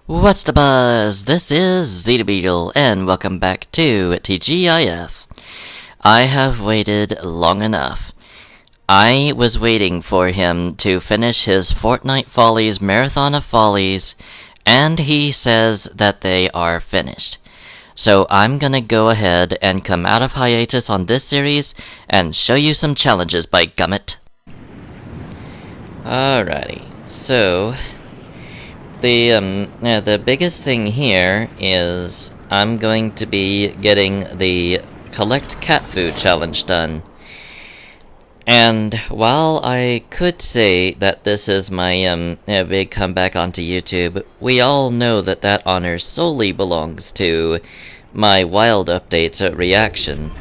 What's the buzz? This is Zeta Beetle, and welcome back to TGIF. I have waited long enough. I was waiting for him to finish his Fortnite Follies Marathon of Follies, and he says that they are finished. So I'm gonna go ahead and come out of hiatus on this series and show you some challenges, by gummit. Alrighty, so the biggest thing here is I'm going to be getting the collect cat food challenge done. And while I could say that this is my big comeback onto YouTube, we all know that that honor solely belongs to my wild updates reaction,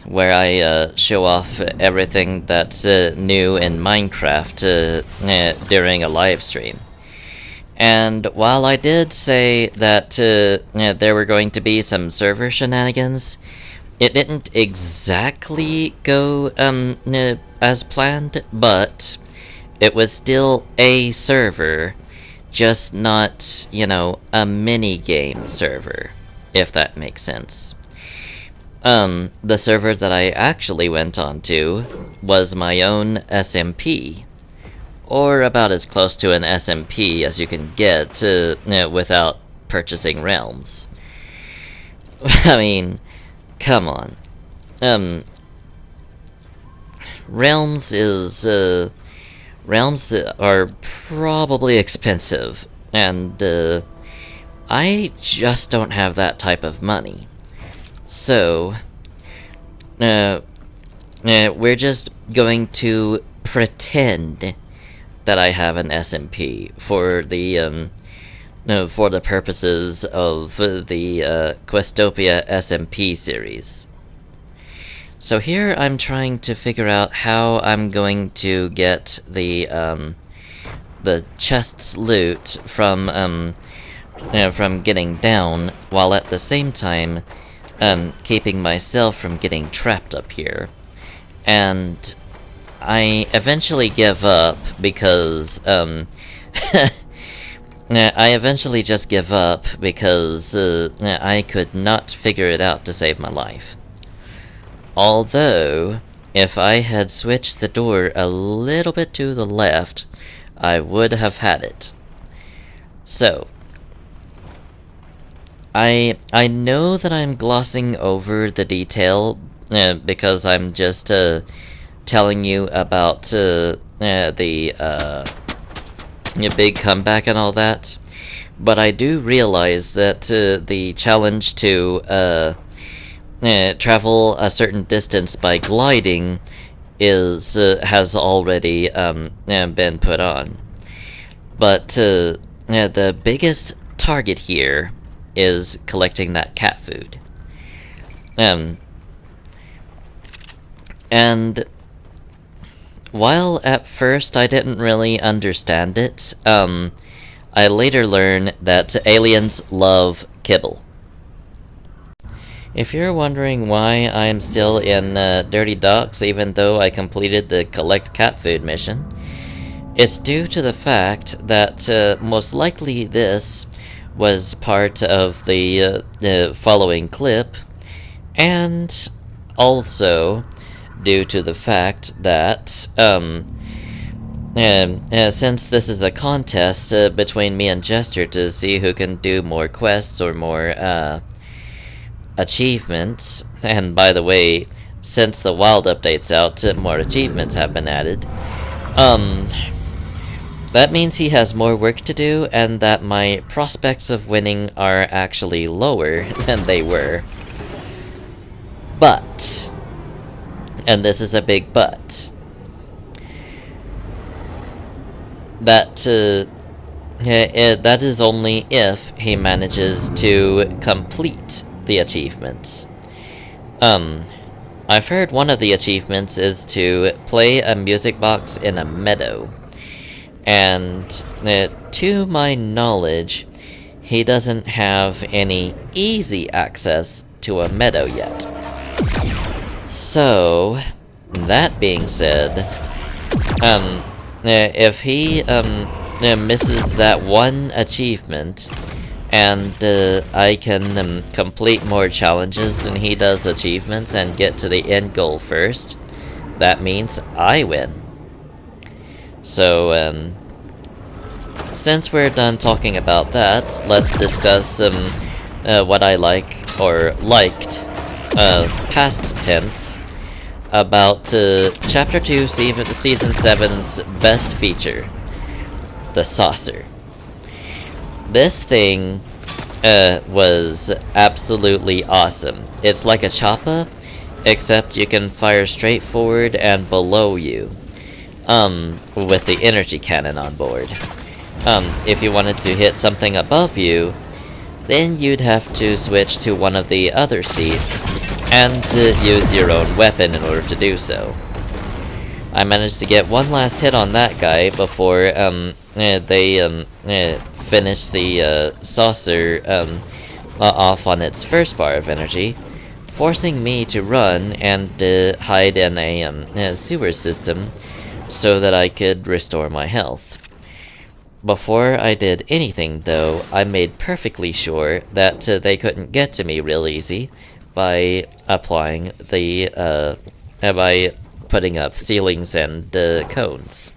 where I show off everything that's new in Minecraft during a live stream. And while I did say that there were going to be some server shenanigans, it didn't exactly go as planned, but it was still a server, just not, a mini-game server, if that makes sense. The server that I actually went on to was my own SMP, or about as close to an SMP as you can get without purchasing realms. I mean, come on. Realms are probably expensive, and I just don't have that type of money. So, we're just going to pretend that I have an SMP for the purposes of the Questopia SMP series. So here I'm trying to figure out how I'm going to get the chest's loot from getting down, while at the same time keeping myself from getting trapped up here. And I eventually give up because I eventually just give up because I could not figure it out to save my life. Although, if I had switched the door a little bit to the left, I would have had it. So, I know that I'm glossing over the detail because I'm just telling you about the big comeback and all that, but I do realize that the challenge to travel a certain distance by gliding has already been put on. But the biggest target here is collecting that cat food. And while at first I didn't really understand it, I later learned that aliens love kibble. If you're wondering why I'm still in Dirty Docks even though I completed the collect cat food mission, it's due to the fact that most likely this was part of the following clip, and also due to the fact that since this is a contest between me and Jester to see who can do more quests or more achievements, and by the way, since the wild update's out, more achievements have been added, that means he has more work to do, and that my prospects of winning are actually lower than they were. But, and this is a big but, that that is only if he manages to complete the achievements. I've heard one of the achievements is to play a music box in a meadow, and to my knowledge, he doesn't have any easy access to a meadow yet. So, that being said, if he misses that one achievement, and I can complete more challenges than he does achievements and get to the end goal first, that means I win. So, since we're done talking about that, let's discuss what I like, or liked, past tense, about Chapter 2, Season 7's best feature, the saucer. This thing was absolutely awesome. It's like a choppa, except you can fire straight forward and below you, with the energy cannon on board. If you wanted to hit something above you, then you'd have to switch to one of the other seats and use your own weapon in order to do so. I managed to get one last hit on that guy before they finished the saucer off on its first bar of energy, forcing me to run and hide in a sewer system so that I could restore my health. Before I did anything, though, I made perfectly sure that they couldn't get to me real easy by applying the by putting up ceilings and cones.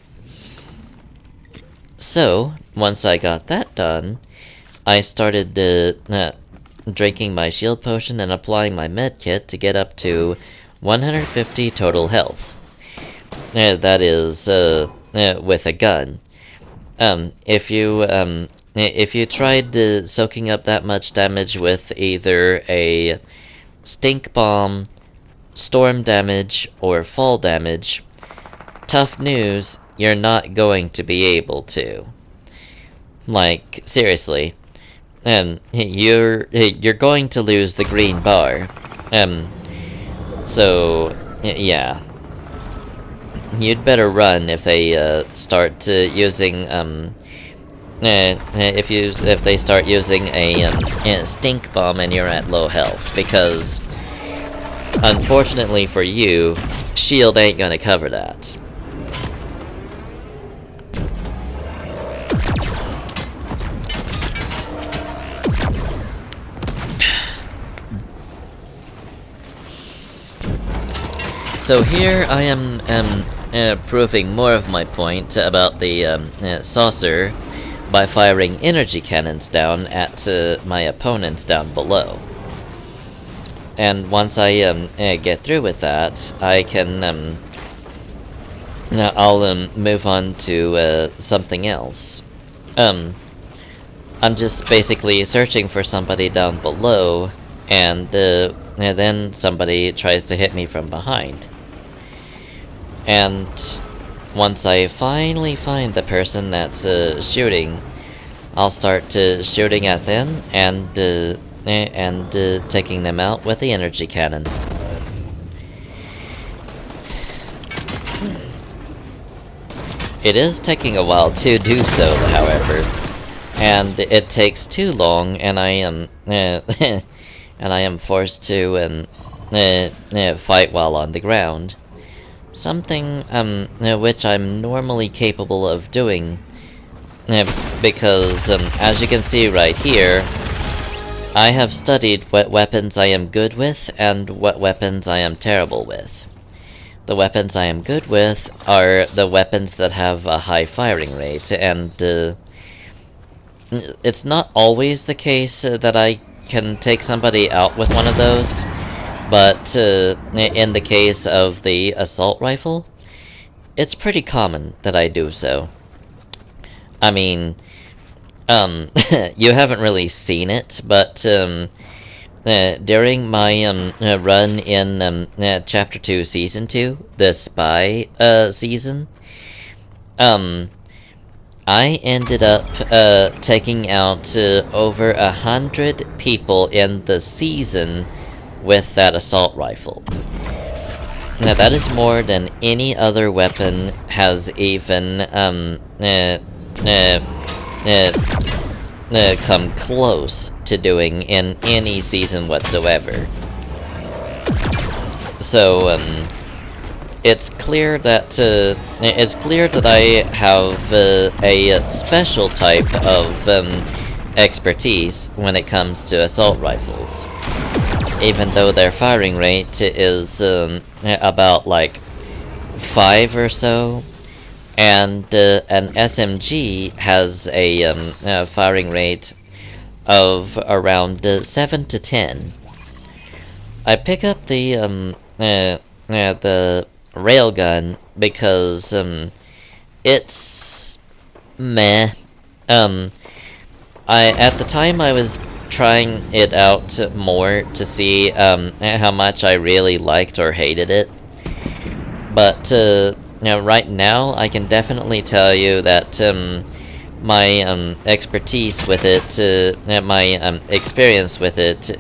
So, once I got that done, I started drinking my shield potion and applying my medkit to get up to 150 total health. That is, with a gun. If you tried soaking up that much damage with either a stink bomb, storm damage, or fall damage, tough news, you're not going to be able to. Like, seriously. You're going to lose the green bar. So, yeah. You'd better run if they start using if they start using a stink bomb and you're at low health, because unfortunately for you, shield ain't gonna cover that. So here I am proving more of my point about the saucer by firing energy cannons down at my opponents down below. And once I get through with that, I can I'll move on to something else. I'm just basically searching for somebody down below, and then somebody tries to hit me from behind. And once I finally find the person that's shooting, I'll start shooting at them and taking them out with the energy cannon. It is taking a while to do so, however, and it takes too long, and I am and I am forced to fight while on the ground. Something which I'm normally capable of doing, because as you can see right here, I have studied what weapons I am good with and what weapons I am terrible with. The weapons I am good with are the weapons that have a high firing rate, and it's not always the case that I can take somebody out with one of those. But in the case of the assault rifle, it's pretty common that I do so. I mean, you haven't really seen it, but during my run in Chapter 2, Season 2, the Spy season, I ended up taking out over 100 people in the season with that assault rifle. Now that is more than any other weapon has even come close to doing in any season whatsoever. So it's clear that I have a special type of expertise when it comes to assault rifles. Even though their firing rate is about like 5 or so, and an SMG has a firing rate of around 7 to 10. I pick up the railgun because it's meh. At the time I was trying it out more to see how much I really liked or hated it. But right now I can definitely tell you that my expertise with it, my experience with it,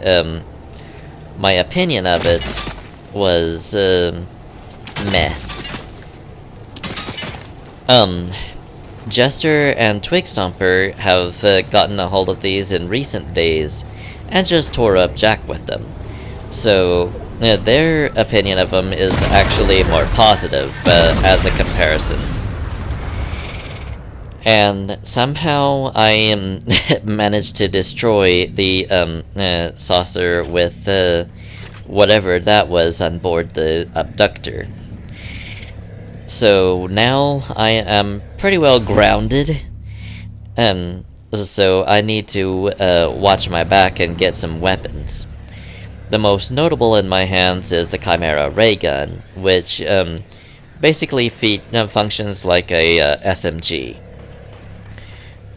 my opinion of it was meh. Jester and Twigstomper have gotten a hold of these in recent days and just tore up Jack with them. So their opinion of them is actually more positive as a comparison. And somehow I managed to destroy the saucer with whatever that was on board the abductor. So now I am pretty well grounded. So I need to watch my back and get some weapons. The most notable in my hands is the Chimera ray gun, which basically functions like a SMG.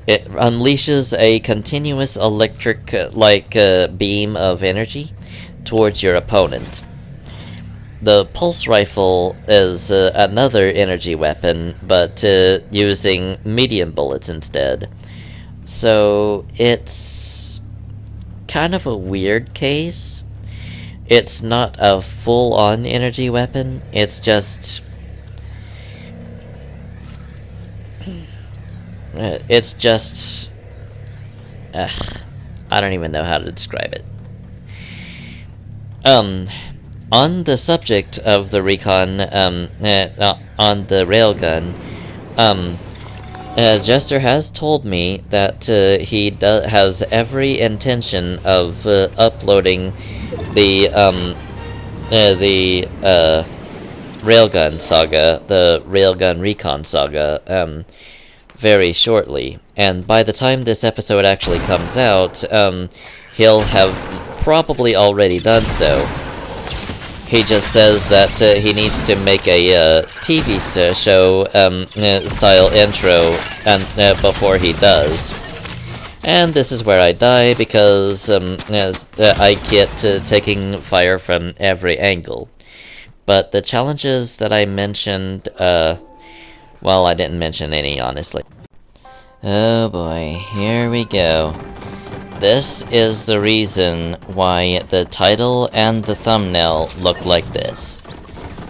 It unleashes a continuous electric beam of energy towards your opponent. The pulse rifle is another energy weapon, but using medium bullets instead. So it's kind of a weird case. It's not a full-on energy weapon, it's just... I don't even know how to describe it. On the subject of the recon, on the railgun, Jester has told me that he has every intention of uploading the Railgun Saga, the Railgun Recon Saga, very shortly. And by the time this episode actually comes out, he'll have probably already done so. He just says that he needs to make a TV show style intro before he does. And this is where I die because I get taking fire from every angle. But the challenges that I mentioned, well, I didn't mention any, honestly. Oh boy, here we go. This is the reason why the title and the thumbnail look like this.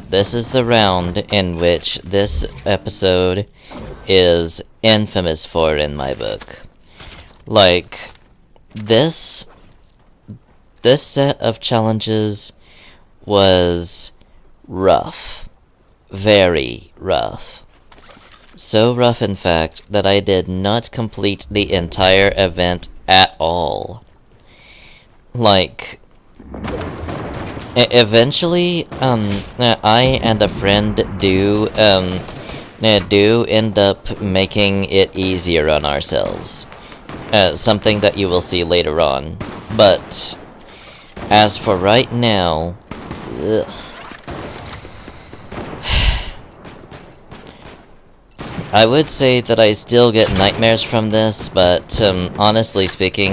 This is the round in which this episode is infamous for in my book. Like, this set of challenges was rough. Very rough. So rough, in fact, that I did not complete the entire event at all. Like, eventually, I and a friend do end up making it easier on ourselves. Something that you will see later on. But, as for right now, ugh. I would say that I still get nightmares from this, but honestly speaking,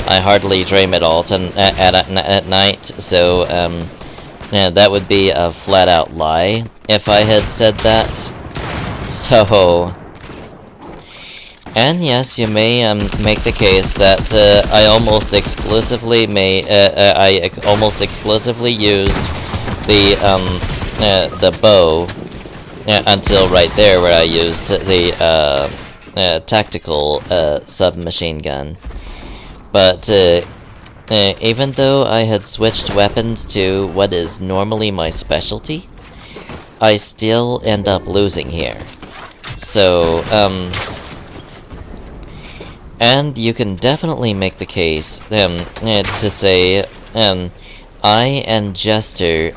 I hardly dream at all at night, so yeah, that would be a flat-out lie if I had said that. So, and yes, you may make the case that I almost exclusively used the bow. Until right there where I used the tactical submachine gun. But even though I had switched weapons to what is normally my specialty, I still end up losing here. So, and you can definitely make the case, to say, I and Jester,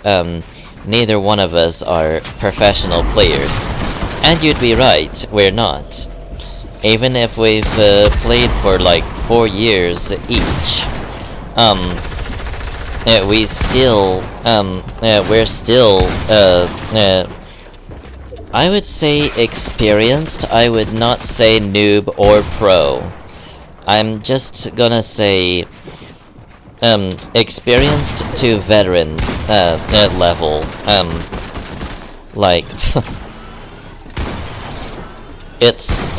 neither one of us are professional players. And you'd be right, we're not. Even if we've, played for like 4 years each, we still, we're still, I would say experienced. I would not say noob or pro. I'm just gonna say, experienced to veteran, level. Like, it's,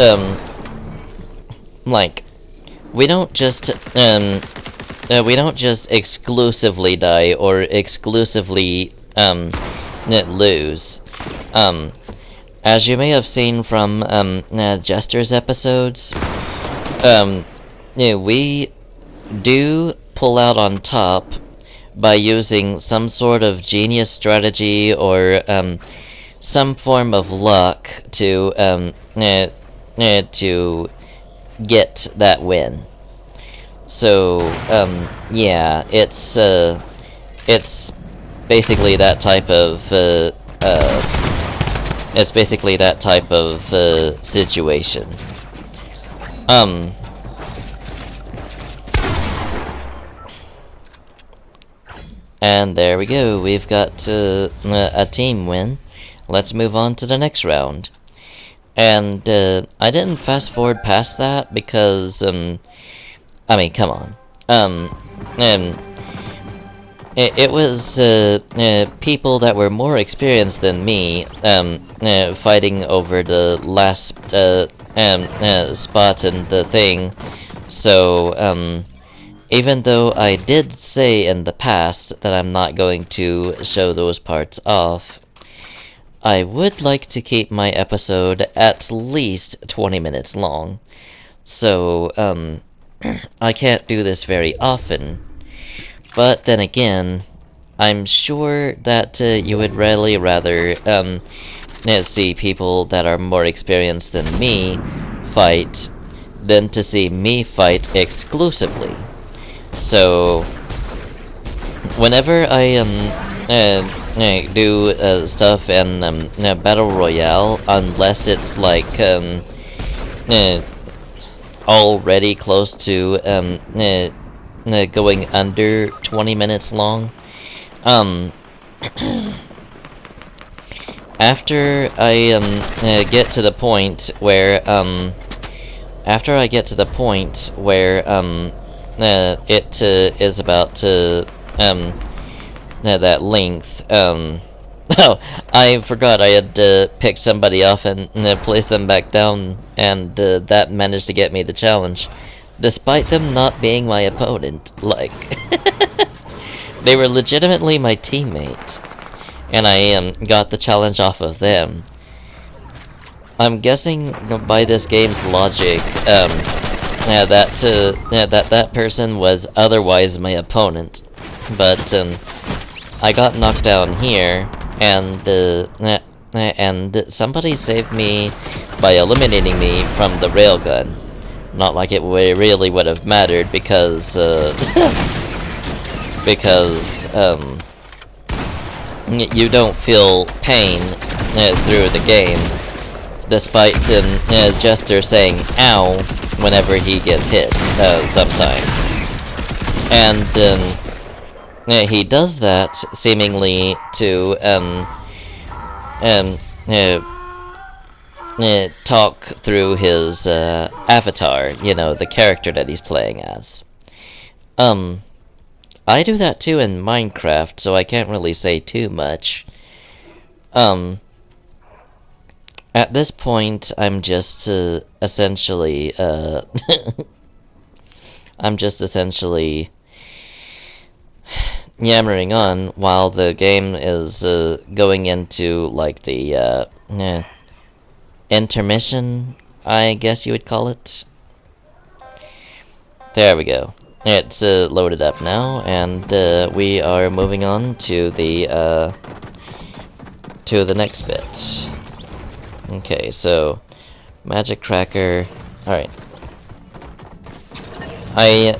like, we don't just exclusively die or exclusively, lose. As you may have seen from, Jester's episodes, we do pull out on top by using some sort of genius strategy or, some form of luck to, to get that win. So, yeah, it's basically that type of, situation. And there we go, we've got, a team win. Let's move on to the next round. And, I didn't fast forward past that because, I mean, come on. It was, people that were more experienced than me, fighting over the last, spot in the thing. So, even though I did say in the past that I'm not going to show those parts off, I would like to keep my episode at least 20 minutes long. So, I can't do this very often. But then again, I'm sure that, you would really rather, see people that are more experienced than me fight than to see me fight exclusively. So, whenever I, do, stuff in, Battle Royale, unless it's like, already close to, going under 20 minutes long, after I, get to the point where, it, is about to, that length, oh, I forgot I had, picked somebody off and, placed them back down, and, that managed to get me the challenge. Despite them not being my opponent, like, they were legitimately my teammates, and I, got the challenge off of them. I'm guessing by this game's logic, that person was otherwise my opponent, but, I got knocked down here, and, somebody saved me by eliminating me from the railgun. Not like it really would have mattered because, because, you don't feel pain, through the game, despite, Jester saying ow whenever he gets hit, sometimes. And, he does that seemingly to, talk through his, avatar, you know, the character that he's playing as. I do that too in Minecraft, so I can't really say too much. At this point, I'm just, essentially, I'm just essentially yammering on while the game is, going into, like, the, intermission, I guess you would call it. There we go. It's, loaded up now, and, we are moving on to the, to the next bit. Okay, so magic cracker. Alright. I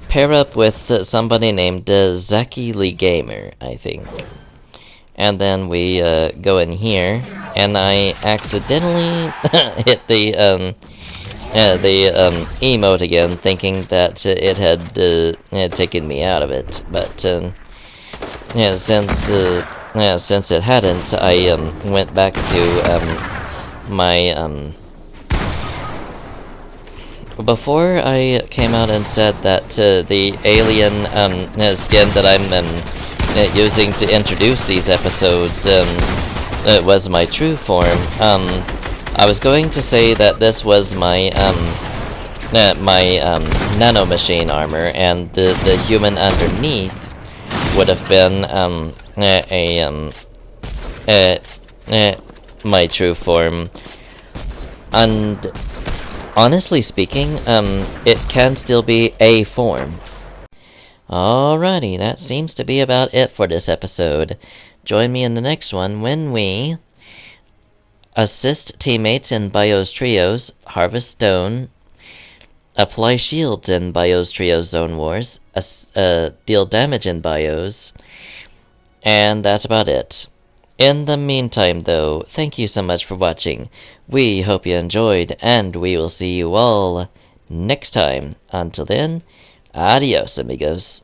pair up with somebody named Zaki Lee Gamer, I think. And then we go in here, and I accidentally hit the emote again, thinking that it had taken me out of it. But yeah, since it hadn't, I went back to my Before I came out and said that the alien skin that I'm using to introduce these episodes was my true form, I was going to say that this was my nanomachine armor, and the human underneath would have been my true form. And honestly speaking, it can still be a form. Alrighty, that seems to be about it for this episode. Join me in the next one when we assist teammates in Bios Trios, harvest stone, apply shields in Bios Trios Zone Wars, deal damage in Bios, and that's about it. In the meantime, though, thank you so much for watching. We hope you enjoyed, and we will see you all next time. Until then, adios, amigos.